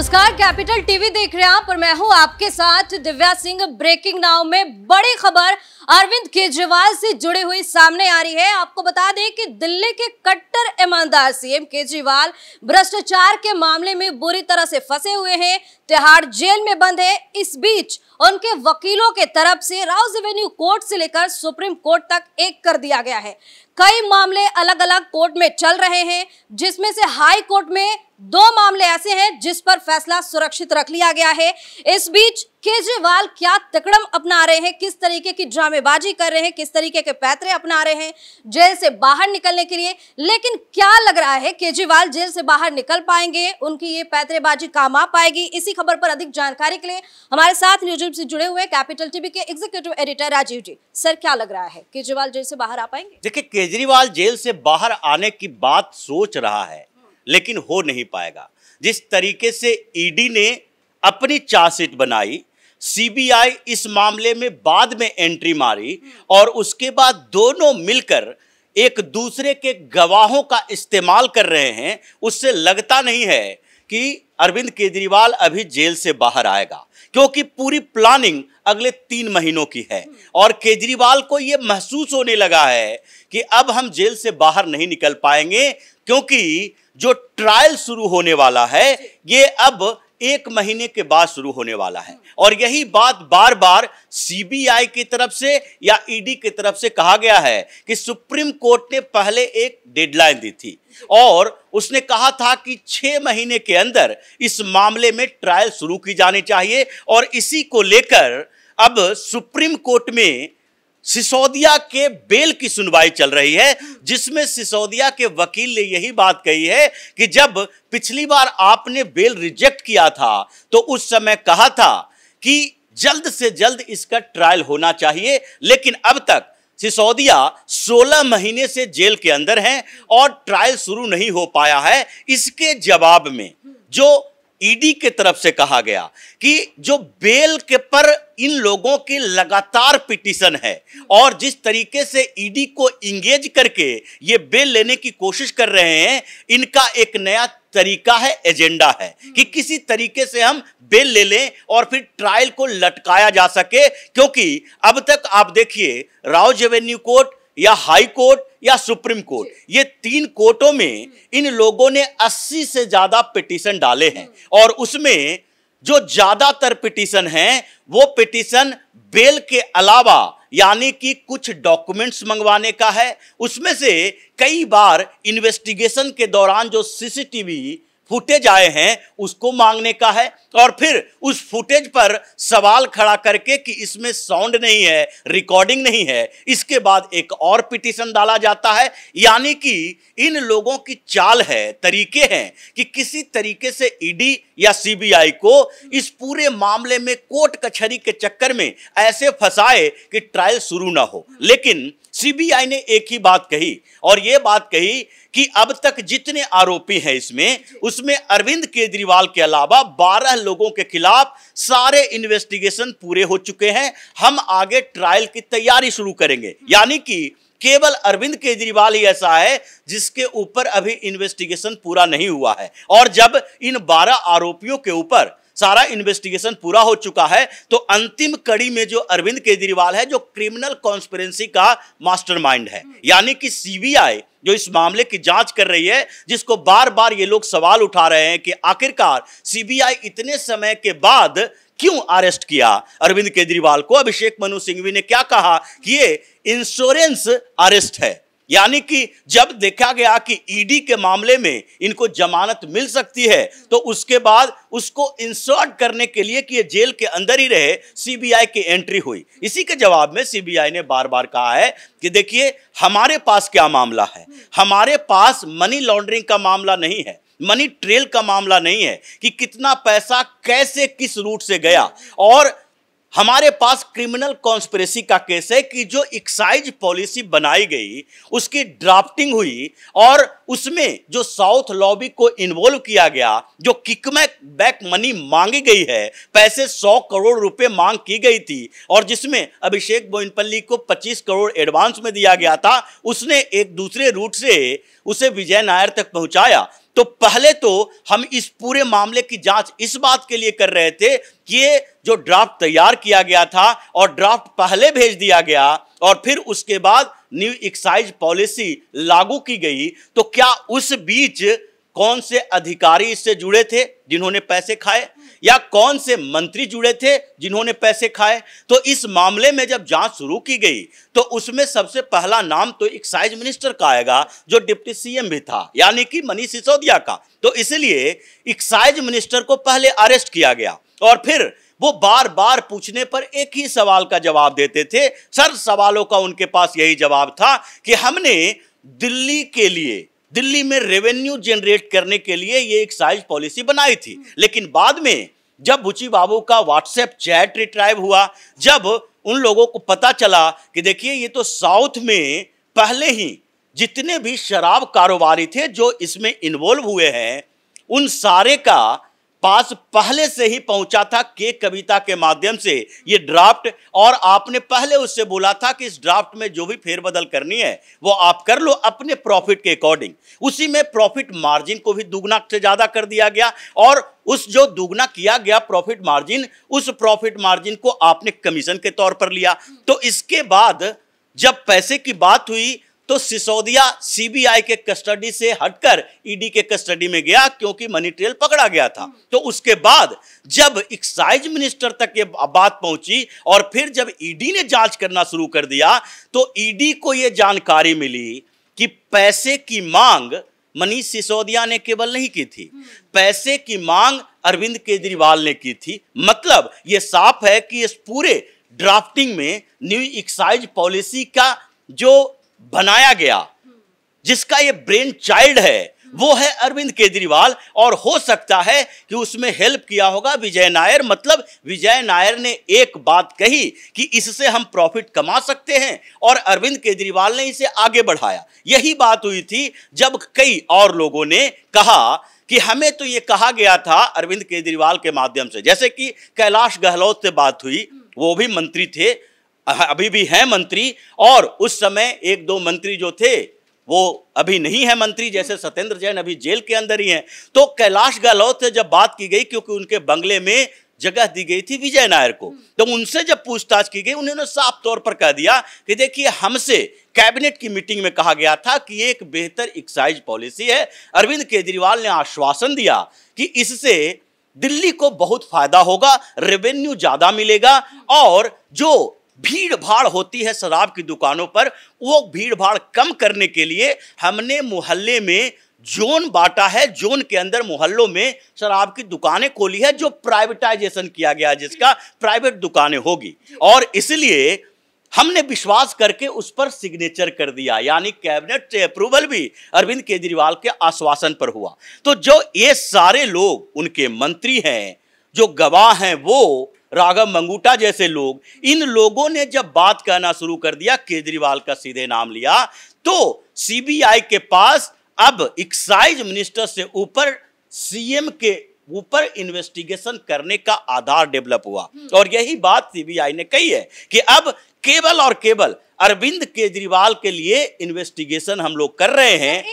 नमस्कार, capital TV देख रहे हैं आप और मैं हूं आपके साथ दिव्या सिंह। ब्रेकिंग नाउ में बड़ी खबर अरविंद केजरीवाल से जुड़ी हुई सामने आ रही है। आपको बता दें कि दिल्ली के कट्टर ईमानदार सीएम केजरीवाल भ्रष्टाचार के मामले में बुरी तरह से फंसे हुए हैं, तिहाड़ जेल में बंद है। इस बीच उनके वकीलों के तरफ से राउज एवेन्यू कोर्ट से लेकर सुप्रीम कोर्ट तक एक कर दिया गया है। कई मामले अलग अलग कोर्ट में चल रहे हैं, जिसमें से हाई कोर्ट में 2 मामले ऐसे हैं जिस पर फैसला सुरक्षित रख लिया गया है। इस बीच केजरीवाल क्या तकड़म अपना रहे हैं, किस तरीके की ड्रामेबाजी कर रहे हैं, किस तरीके के पैतरे अपना रहे हैं जेल से बाहर निकलने के लिए। लेकिन क्या लग रहा है केजरीवाल जेल से बाहर निकल पाएंगे, उनकी ये पैतरेबाजी काम आ पाएगी? इसी खबर पर अधिक जानकारी के लिए हमारे साथ न्यूज़ से जुड़े हुए कैपिटल टीवी के एग्जीक्यूटिव एडिटर राजीव जी। सर, क्या लग रहा है, केजरीवाल जेल से बाहर आ पाएंगे? देखिए, केजरीवाल जेल से बाहर आने की बात सोच रहा है लेकिन हो नहीं पाएगा। जिस तरीके से ईडी ने अपनी चार्जशीट बनाई, सीबीआई इस मामले में बाद में एंट्री मारी और उसके बाद दोनों मिलकर एक दूसरे के गवाहों का इस्तेमाल कर रहे हैं, उससे लगता नहीं है कि अरविंद केजरीवाल अभी जेल से बाहर आएगा, क्योंकि पूरी प्लानिंग अगले 3 महीनों की है और केजरीवाल को यह महसूस होने लगा है कि अब हम जेल से बाहर नहीं निकल पाएंगे, क्योंकि जो ट्रायल शुरू होने वाला है ये अब 1 महीने के बाद शुरू होने वाला है। और यही बात बार बार सीबीआई की तरफ से या ईडी की तरफ से कहा गया है कि सुप्रीम कोर्ट ने पहले एक डेडलाइन दी थी और उसने कहा था कि 6 महीने के अंदर इस मामले में ट्रायल शुरू की जानी चाहिए। और इसी को लेकर अब सुप्रीम कोर्ट में सिसोदिया के बेल की सुनवाई चल रही है, जिसमें सिसोदिया के वकील ने यही बात कही है कि जब पिछली बार आपने बेल रिजेक्ट किया था तो उस समय कहा था कि जल्द से जल्द इसका ट्रायल होना चाहिए, लेकिन अब तक सिसोदिया 16 महीने से जेल के अंदर हैं और ट्रायल शुरू नहीं हो पाया है। इसके जवाब में जो ईडी के तरफ से कहा गया कि जो बेल के पर इन लोगों की लगातार पिटीशन है और जिस तरीके से ईडी को इंगेज करके ये बेल लेने की कोशिश कर रहे हैं, इनका एक नया तरीका है, एजेंडा है कि किसी तरीके से हम बेल ले लें और फिर ट्रायल को लटकाया जा सके। क्योंकि अब तक आप देखिए, राउज एवेन्यू कोर्ट या हाई कोर्ट या सुप्रीम कोर्ट, ये 3 कोर्टों में इन लोगों ने 80 से ज्यादा पिटीशन डाले हैं और उसमें जो ज्यादातर पिटीशन हैं वो पिटीशन बेल के अलावा यानी कि कुछ डॉक्यूमेंट्स मंगवाने का है। उसमें से कई बार इन्वेस्टिगेशन के दौरान जो सीसीटीवी फुटेज आए हैं उसको मांगने का है और फिर उस फुटेज पर सवाल खड़ा करके कि इसमें साउंड नहीं है, रिकॉर्डिंग नहीं है, इसके बाद एक और पिटीशन डाला जाता है। यानी कि इन लोगों की चाल है, तरीके हैं कि किसी तरीके से ईडी या सीबीआई को इस पूरे मामले में कोर्ट कचहरी के चक्कर में ऐसे फंसाए कि ट्रायल शुरू ना हो। लेकिन सीबीआई ने एक ही बात कही और यह बात कही कि अब तक जितने आरोपी हैं उसमें अरविंद केजरीवाल के अलावा 12 लोगों के खिलाफ सारे इन्वेस्टिगेशन पूरे हो चुके हैं। हम आगे ट्रायल की तैयारी शुरू करेंगे। यानी कि केवल अरविंद केजरीवाल ही ऐसा है जिसके ऊपर अभी इन्वेस्टिगेशन पूरा नहीं हुआ है और जब इन 12 आरोपियों के ऊपर सारा इन्वेस्टिगेशन पूरा हो चुका है तो अंतिम कड़ी में जो अरविंद केजरीवाल है, जो क्रिमिनल कॉन्स्पिरेंसी का मास्टरमाइंड है, यानी कि सीबीआई जो इस मामले की जांच कर रही है, जिसको बार बार ये लोग सवाल उठा रहे हैं कि आखिरकार सीबीआई इतने समय के बाद क्यों अरेस्ट किया अरविंद केजरीवाल को। अभिषेक मनु सिंघवी ने क्या कहा कि ये इंश्योरेंस अरेस्ट है, यानी कि जब देखा गया कि ईडी के मामले में इनको जमानत मिल सकती है तो उसके बाद उसको इंसर्ट करने के लिए कि ये जेल के अंदर ही रहे, सीबीआई की एंट्री हुई। इसी के जवाब में सीबीआई ने बार बार कहा है कि देखिए, हमारे पास क्या मामला है, हमारे पास मनी लॉन्ड्रिंग का मामला नहीं है, मनी ट्रेल का मामला नहीं है कि कितना पैसा कैसे किस रूट से गया, और हमारे पास क्रिमिनल कॉन्स्पिरेसी का केस है कि जो एक्साइज पॉलिसी बनाई गई उसकी ड्राफ्टिंग हुई और उसमें जो साउथ लॉबी को इन्वॉल्व किया गया, जो किकबैक मनी मांगी गई है, पैसे 100 करोड़ रुपए मांग की गई थी और जिसमें अभिषेक बोइनपल्ली को 25 करोड़ एडवांस में दिया गया था, उसने एक दूसरे रूट से उसे विजय नायर तक पहुंचाया। तो पहले तो हम इस पूरे मामले की जांच इस बात के लिए कर रहे थे कि ये जो ड्राफ्ट तैयार किया गया था और ड्राफ्ट पहले भेज दिया गया और फिर उसके बाद न्यू एक्साइज पॉलिसी लागू की गई, तो क्या उस बीच कौन से अधिकारी इससे जुड़े थे जिन्होंने पैसे खाए, या कौन से मंत्री जुड़े थे जिन्होंने पैसे खाए। तो इस मामले में जब जांच शुरू की गई तो उसमें सबसे पहला नाम तो एक्साइज मिनिस्टर का आएगा, जो डिप्टी सीएम भी था, यानी कि मनीष सिसोदिया का। तो इसलिए एक्साइज मिनिस्टर को पहले अरेस्ट किया गया और फिर वो बार बार पूछने पर एक ही सवाल का जवाब देते थे। सर सवालों का उनके पास यही जवाब था कि हमने दिल्ली के लिए, दिल्ली में रेवेन्यू जनरेट करने के लिए ये एक्साइज पॉलिसी बनाई थी। लेकिन बाद में जब बुची बाबू का व्हाट्सएप चैट रिट्राइव हुआ, जब उन लोगों को पता चला कि देखिए ये तो साउथ में पहले ही जितने भी शराब कारोबारी थे जो इसमें इन्वॉल्व हुए हैं, उन सारे का पास पहले से ही पहुंचा था के कविता के माध्यम से ये ड्राफ्ट, और आपने पहले उससे बोला था कि इस ड्राफ्ट में जो भी फेरबदल करनी है वो आप कर लो अपने प्रॉफिट के अकॉर्डिंग। उसी में प्रॉफिट मार्जिन को भी दुगना से ज्यादा कर दिया गया और उस जो दुगना किया गया प्रॉफिट मार्जिन, उस प्रॉफिट मार्जिन को आपने कमीशन के तौर पर लिया। तो इसके बाद जब पैसे की बात हुई तो सिसोदिया सीबीआई के कस्टडी से हटकर ईडी के कस्टडी में गया क्योंकि मनी ट्रेल पकड़ा गया था। तो उसके बाद जब एक्साइज मिनिस्टर तक ये बात पहुंची और फिर जब ईडी ने जांच करना शुरू कर दिया तो ईडी को ये जानकारी मिली कि पैसे की मांग मनीष सिसोदिया ने केवल नहीं की थी, पैसे की मांग अरविंद केजरीवाल ने की थी। मतलब ये साफ है कि इस पूरे ड्राफ्टिंग में न्यू एक्साइज पॉलिसी का जो बनाया गया, जिसका ये ब्रेन चाइल्ड है, वो है अरविंद केजरीवाल। और हो सकता है कि उसमें हेल्प किया होगा विजय नायर। मतलब विजय नायर ने एक बात कही कि इससे हम प्रॉफिट कमा सकते हैं और अरविंद केजरीवाल ने इसे आगे बढ़ाया। यही बात हुई थी जब कई और लोगों ने कहा कि हमें तो ये कहा गया था अरविंद केजरीवाल के माध्यम से, जैसे कि कैलाश गहलोत से बात हुई, वो भी मंत्री थे, अभी भी हैं मंत्री, और उस समय एक दो मंत्री जो थे वो अभी नहीं है मंत्री, जैसे सत्येंद्र जैन अभी जेल के अंदर ही हैं। तो कैलाश गहलोत से जब बात की गई, क्योंकि उनके बंगले में जगह दी गई थी विजय नायर को, तो उनसे जब पूछताछ की गई उन्होंने साफ तौर पर कह दिया कि देखिए हमसे कैबिनेट की मीटिंग में कहा गया था कि एक बेहतर एक्साइज पॉलिसी है। अरविंद केजरीवाल ने आश्वासन दिया कि इससे दिल्ली को बहुत फायदा होगा, रेवेन्यू ज्यादा मिलेगा और जो भीड़ भाड़ होती है शराब की दुकानों पर, वो भीड़ भाड़ कम करने के लिए हमने मोहल्ले में जोन बांटा है, जोन के अंदर मोहल्लों में शराब की दुकानें खोली है, जो प्राइवेटाइजेशन किया गया, जिसका प्राइवेट दुकानें होगी। और इसलिए हमने विश्वास करके उस पर सिग्नेचर कर दिया, यानी कैबिनेट से अप्रूवल भी अरविंद केजरीवाल के आश्वासन पर हुआ। तो जो ये सारे लोग उनके मंत्री हैं, जो गवाह हैं, वो राघव मंगूटा जैसे लोग, इन लोगों ने जब बात कहना शुरू कर दिया, केजरीवाल का सीधे नाम लिया, तो सीबीआई के पास अब एक्साइज मिनिस्टर से ऊपर सीएम के ऊपर इन्वेस्टिगेशन करने का आधार डेवलप हुआ। और यही बात सीबीआई ने कही है कि अब केवल और केवल अरविंद केजरीवाल के लिए इन्वेस्टिगेशन हम लोग कर रहे हैं।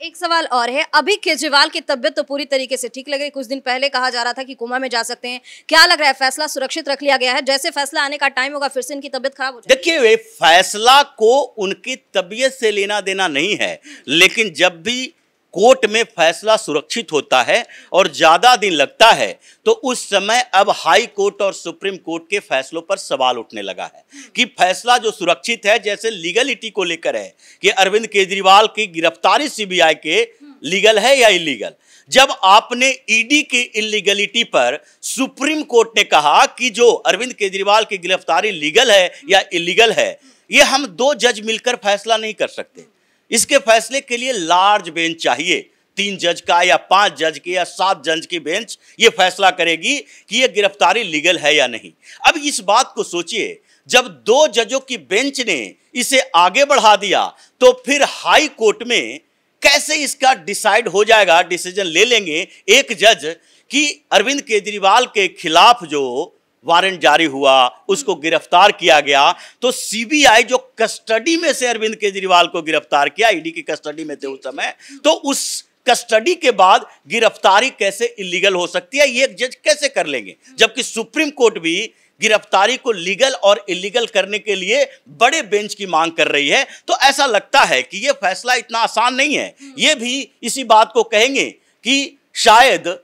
एक सवाल और है, अभी केजरीवाल की तबियत तो पूरी तरीके से ठीक लग रही, कुछ दिन पहले कहा जा रहा था कि कोमा में जा सकते हैं, क्या लग रहा है फैसला सुरक्षित रख लिया गया है? जैसे फैसला आने का टाइम होगा फिर से इनकी तबियत खराब हो जाएगी? देखिए फैसला को उनकी तबीयत से लेना देना नहीं है, लेकिन जब भी कोर्ट में फैसला सुरक्षित होता है और ज्यादा दिन लगता है तो उस समय अब हाई कोर्ट और सुप्रीम कोर्ट के फैसलों पर सवाल उठने लगा है कि फैसला जो सुरक्षित है, जैसे लीगलिटी को लेकर है कि अरविंद केजरीवाल की गिरफ्तारी सीबीआई के लीगल है या इलीगल। जब आपने ईडी की इलीगलिटी पर सुप्रीम कोर्ट ने कहा कि जो अरविंद केजरीवाल की गिरफ्तारी लीगल है या इलीगल है, ये हम दो जज मिलकर फैसला नहीं कर सकते। इसके फैसले के लिए लार्ज बेंच चाहिए, 3 जज का या 5 जज की या 7 जज की बेंच ये फैसला करेगी कि ये गिरफ्तारी लीगल है या नहीं। अब इस बात को सोचिए, जब 2 जजों की बेंच ने इसे आगे बढ़ा दिया तो फिर हाई कोर्ट में कैसे इसका डिसाइड हो जाएगा, डिसीजन ले लेंगे एक जज कि अरविंद केजरीवाल के खिलाफ जो वारंट जारी हुआ, उसको गिरफ्तार किया गया, तो सीबीआई जो कस्टडी में से अरविंद केजरीवाल को गिरफ्तार किया, ईडी की कस्टडी में थे उस समय, तो उस कस्टडी के बाद गिरफ्तारी कैसे इलीगल हो सकती है, ये एक जज कैसे कर लेंगे, जबकि सुप्रीम कोर्ट भी गिरफ्तारी को लीगल और इलीगल करने के लिए बड़े बेंच की मांग कर रही है। तो ऐसा लगता है कि यह फैसला इतना आसान नहीं है। ये भी इसी बात को कहेंगे कि शायद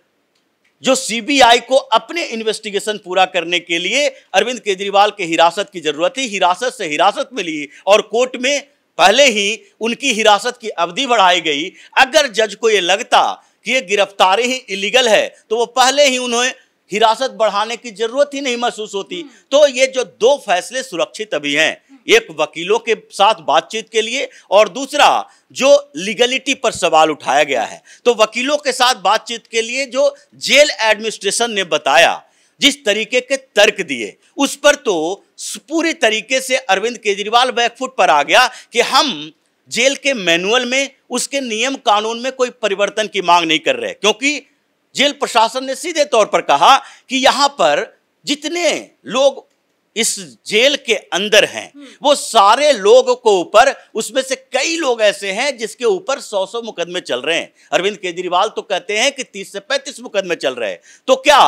जो सीबीआई को अपने इन्वेस्टिगेशन पूरा करने के लिए अरविंद केजरीवाल के हिरासत की जरूरत थी, हिरासत से हिरासत में ली और कोर्ट में पहले ही उनकी हिरासत की अवधि बढ़ाई गई। अगर जज को यह लगता कि यह गिरफ्तारी ही इलीगल है तो वो पहले ही उन्हें हिरासत बढ़ाने की जरूरत ही नहीं महसूस होती। तो ये जो दो फैसले सुरक्षित अभी हैं, एक वकीलों के साथ बातचीत के लिए और दूसरा जो लीगलिटी पर सवाल उठाया गया है। तो वकीलों के साथ बातचीत के लिए जो जेल एडमिनिस्ट्रेशन ने बताया, जिस तरीके के तर्क दिए, उस पर तो पूरी तरीके से अरविंद केजरीवाल बैकफुट पर आ गया कि हम जेल के मैनुअल में, उसके नियम कानून में कोई परिवर्तन की मांग नहीं कर रहे, क्योंकि जेल प्रशासन ने सीधे तौर पर कहा कि यहां पर जितने लोग इस जेल के अंदर हैं वो सारे लोगों को ऊपर, उसमें से कई लोग ऐसे हैं जिसके ऊपर 100 मुकदमे चल रहे हैं। अरविंद केजरीवाल तो कहते हैं कि 30 से 35 मुकदमे चल रहे हैं। तो क्या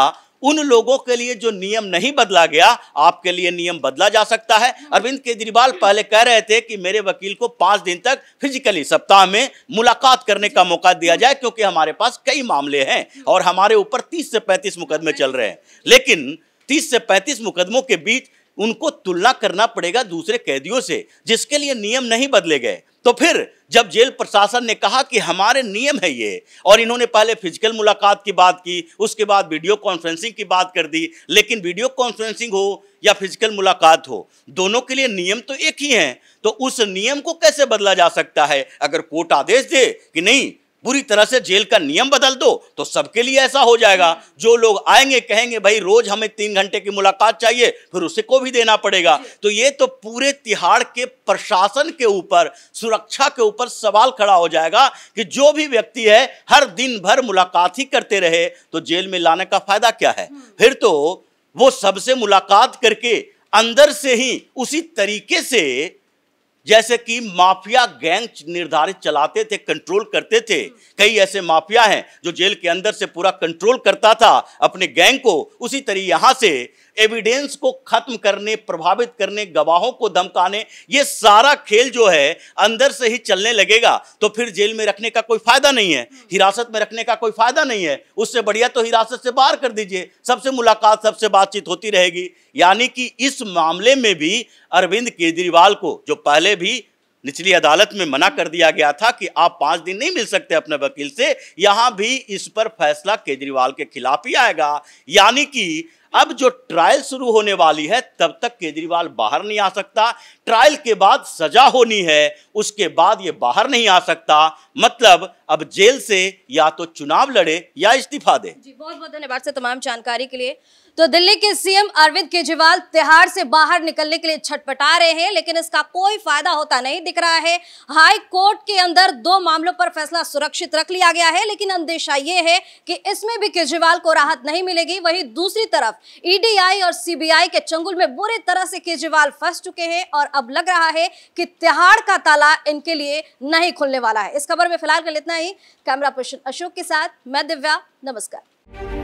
उन लोगों के लिए जो नियम नहीं बदला गया, आपके लिए नियम बदला जा सकता है? अरविंद केजरीवाल पहले कह रहे थे कि मेरे वकील को 5 दिन तक फिजिकली सप्ताह में मुलाकात करने का मौका दिया जाए, क्योंकि हमारे पास कई मामले हैं और हमारे ऊपर 30 से 35 मुकदमे चल रहे हैं। लेकिन 30 से 35 मुकदमों के बीच उनको तुलना करना पड़ेगा दूसरे कैदियों से, जिसके लिए नियम नहीं बदले गए। तो फिर जब जेल प्रशासन ने कहा कि हमारे नियम है ये, और इन्होंने पहले फिजिकल मुलाकात की बात की, उसके बाद वीडियो कॉन्फ्रेंसिंग की बात कर दी, लेकिन वीडियो कॉन्फ्रेंसिंग हो या फिजिकल मुलाकात हो, दोनों के लिए नियम तो एक ही हैं। तो उस नियम को कैसे बदला जा सकता है? अगर कोर्ट आदेश दे कि नहीं, पूरी तरह से जेल का नियम बदल दो, तो सबके लिए ऐसा हो जाएगा। जो लोग आएंगे कहेंगे भाई रोज हमें 3 घंटे की मुलाकात चाहिए, फिर उसे को भी देना पड़ेगा। तो ये तो पूरे तिहाड़ के प्रशासन के ऊपर, सुरक्षा के ऊपर सवाल खड़ा हो जाएगा कि जो भी व्यक्ति है हर दिन भर मुलाकात ही करते रहे तो जेल में लाने का फायदा क्या है? फिर तो वो सबसे मुलाकात करके अंदर से ही उसी तरीके से जैसे कि माफिया गैंग निर्धारित चलाते थे, कंट्रोल करते थे। कई ऐसे माफिया हैं जो जेल के अंदर से पूरा कंट्रोल करता था अपने गैंग को, उसी तरह यहां से एविडेंस को खत्म करने, प्रभावित करने, गवाहों को धमकाने, ये सारा खेल जो है अंदर से ही चलने लगेगा। तो फिर जेल में रखने का कोई फायदा नहीं है, हिरासत में रखने का कोई फायदा नहीं है। उससे बढ़िया तो हिरासत से बाहर कर दीजिए, सबसे मुलाकात, सबसे बातचीत होती रहेगी। यानी कि इस मामले में भी अरविंद केजरीवाल को, जो पहले भी निचली अदालत में मना कर दिया गया था कि आप 5 दिन नहीं मिल सकते अपने वकील से, यहां भी इस पर फैसला केजरीवाल के खिलाफ ही आएगा। यानी कि अब जो ट्रायल शुरू होने वाली है तब तक केजरीवाल बाहर नहीं आ सकता। ट्रायल के बाद सजा होनी है, उसके बाद ये बाहर नहीं आ सकता। मतलब अब जेल से या तो चुनाव लड़े या इस्तीफा दे। जी, बहुत बहुत धन्यवाद सर तमाम जानकारी के लिए। तो दिल्ली के सीएम अरविंद केजरीवाल तिहाड़ से बाहर निकलने के लिए छटपटा रहे हैं, लेकिन इसका कोई फायदा होता नहीं दिख रहा है। हाई कोर्ट के अंदर 2 मामलों पर फैसला सुरक्षित रख लिया गया है, लेकिन अंदेशा यह है कि इसमें भी केजरीवाल को राहत नहीं मिलेगी। वहीं दूसरी तरफ ईडी और सीबीआई के चंगुल में बुरी तरह से केजरीवाल फंस चुके हैं और अब लग रहा है कि तिहाड़ का ताला इनके लिए नहीं खुलने वाला है। इस खबर में फिलहाल के लिए इतना ही। कैमरा पर्सन अशोक के साथ मैं दिव्या, नमस्कार।